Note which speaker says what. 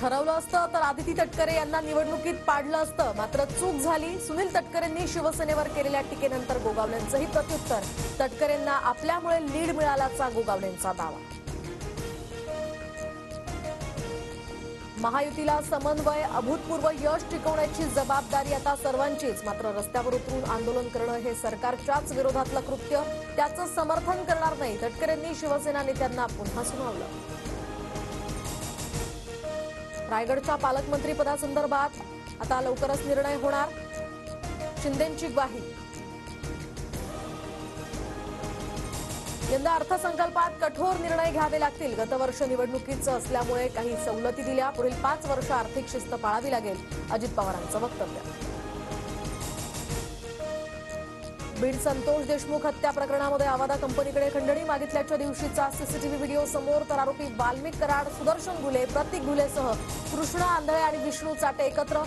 Speaker 1: ठरवलं असतं तर आदिती तटकरे यांना निवडणुकीत पाडलं असतं, मात्र चूक झाली। सुनील तटकरेंनी शिवसेनेवर केलेल्या टीकेनंतर गोगावलेंचंही प्रत्युत्तर। तटकरेंना आपल्यामुळे लीड मिळाल्याचा गोगावलेंचा दावा। महायुतीला समन्वय अभूतपूर्व यश टिकवण्याची जबाबदारी आता सर्वांचीच, मात्र रस्त्यावर उतरून आंदोलन करणं हे सरकारच्याच विरोधातलं कृत्य, त्याचं समर्थन करणार नाही, तटकरेंनी शिवसेना नेत्यांना पुन्हा सुनावलं। रायगडच्या पालकमंत्री पदासंदर्भात आता लवकरच निर्णय होणार, शिंदेंची ग्वाही। यंदा अर्थसंकल्पात कठोर निर्णय घ्यावे लागतील। गतवर्ष निवडणुकीचं असल्यामुळे काही सवलती दिल्या, पुढील 5 वर्ष आर्थिक शिस्त पाळावी लागेल, अजित पवारांचं वक्तव्य। बीड संतोष देशमुख हत्या प्रकरणामध्ये आवादा कंपनीकडे खंडणी मागितल्याच्या दिवशीचा सीसीटीव्ही व्हिडिओ समोर, तर आरोपी वाल्मिक कराड, सुदर्शन घुले, प्रतीक घुलेसह कृष्णा आंधळे आणि विष्णू चाटे एकत्र